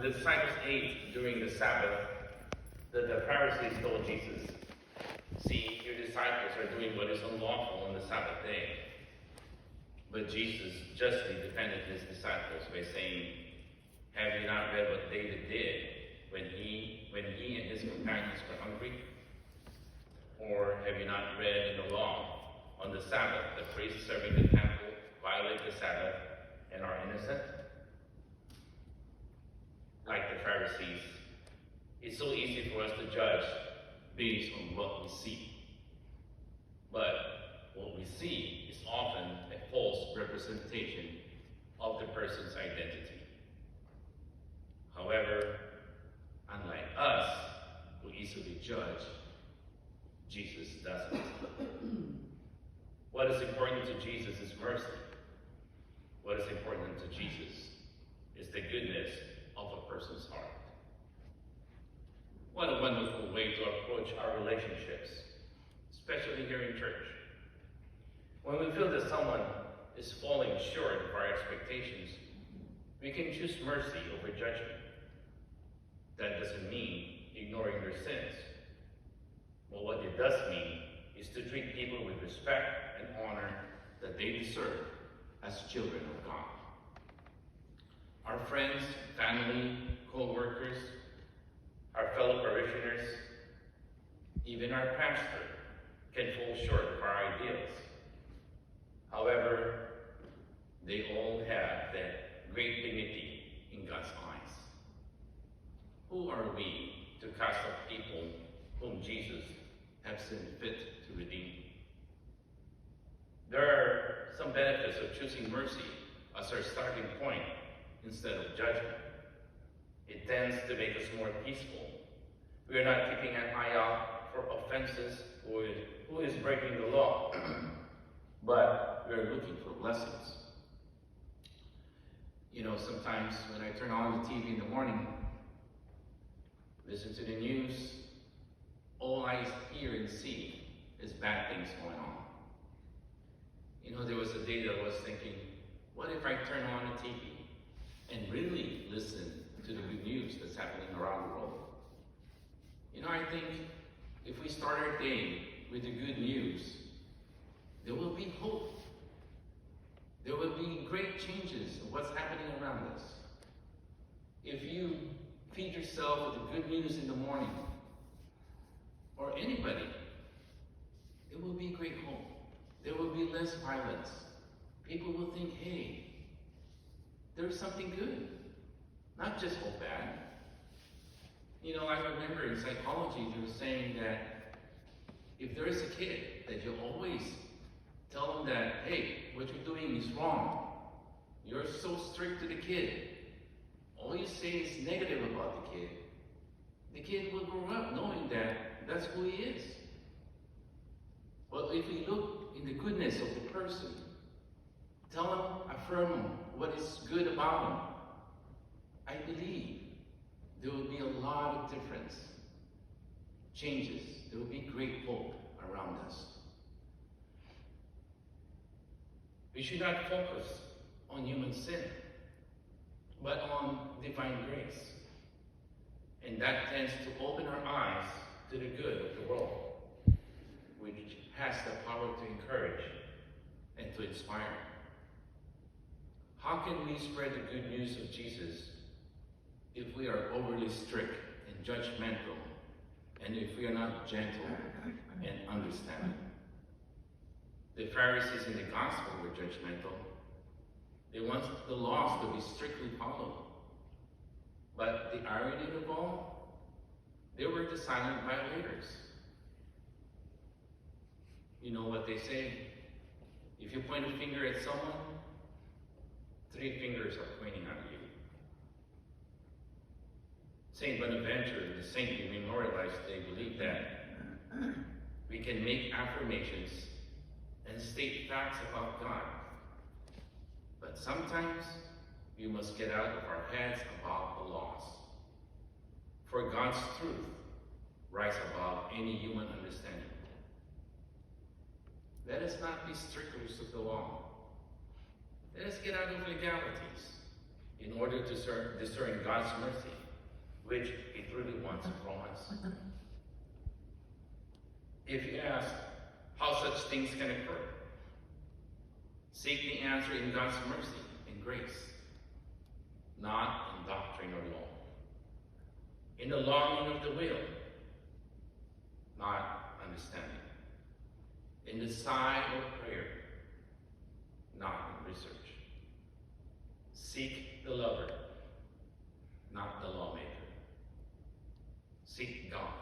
when the disciples ate during the Sabbath, the Pharisees told Jesus, "See, your disciples are doing what is unlawful on the Sabbath day." But Jesus justly defended his disciples by saying, "Have you not read what David did when he and his companions were hungry? Or have you not read in the law, on the Sabbath, the priests serving the temple violate the Sabbath and are innocent?" Like the Pharisees, it's so easy for us to judge based on what we see. But what we see is often a false representation of the person's identity. However, unlike us, who easily judge, Jesus doesn't. What is important to Jesus is mercy. What is important to Jesus is the goodness of a person's heart. What a wonderful way to approach our relationships, especially here in church. When we feel that someone is falling short of our expectations, we can choose mercy over judgment. That doesn't mean ignoring their sins. But what it does mean is to treat people with respect and honor that they deserve as children of God. Our friends, family, co-workers, our fellow parishioners, even our pastor can fall short of our ideals. However, they all have that great dignity in God's eyes. Who are we to cast off people whom Jesus has seen fit to redeem? There are some benefits of choosing mercy as our starting point instead of judgment. It tends to make us more peaceful. We are not keeping an eye out for offenses or who is breaking the law, but we are looking for blessings. You know, sometimes when I turn on the TV in the morning, listen to the news, all I hear and see is bad things going on. You know, there was a day that I was thinking, what if I turn on the TV and really listen to the good news that's happening around the world? You know, I think if we start our day with the good news, there will be hope. There will be great changes in what's happening around us. If you feed yourself with the good news in the morning, or anybody, there will be great hope. There will be less violence. People will think, hey, there's something good, not just all bad. You know, I remember in psychology, they were saying that if there is a kid, that you always tell them that, hey, what you're doing is wrong. You're so strict to the kid. All you say is negative about the kid will grow up knowing that that's who he is. But if we look in the goodness of the person, tell him, affirm him, what is good about him, I believe there will be a lot of difference, changes. There will be great hope around us. We should not focus on human sin, but on divine grace. And that tends to open our eyes to the good of the world, which has the power to encourage and to inspire. How can we spread the good news of Jesus if we are overly strict and judgmental, and if we are not gentle and understanding? The Pharisees in the gospel were judgmental. They wanted the laws to be strictly followed. But the irony of all, they were the silent violators. You know what they say? If you point a finger at someone, 3 fingers are pointing at you. Saint Bonaventure, the saint we memorialize today, believed that we can make affirmations and state facts about God, but sometimes we must get out of our heads about the laws. For God's truth rise above any human understanding. Let us not be stricters of the law. Let us get out of legalities in order to discern God's mercy, which He truly wants from us. If you ask how such things can occur, seek the answer in God's mercy and grace, not in doctrine or law. In the longing of the will, not understanding. In the sigh of prayer, not in research. Seek the lover, not the lawmaker. Seek God,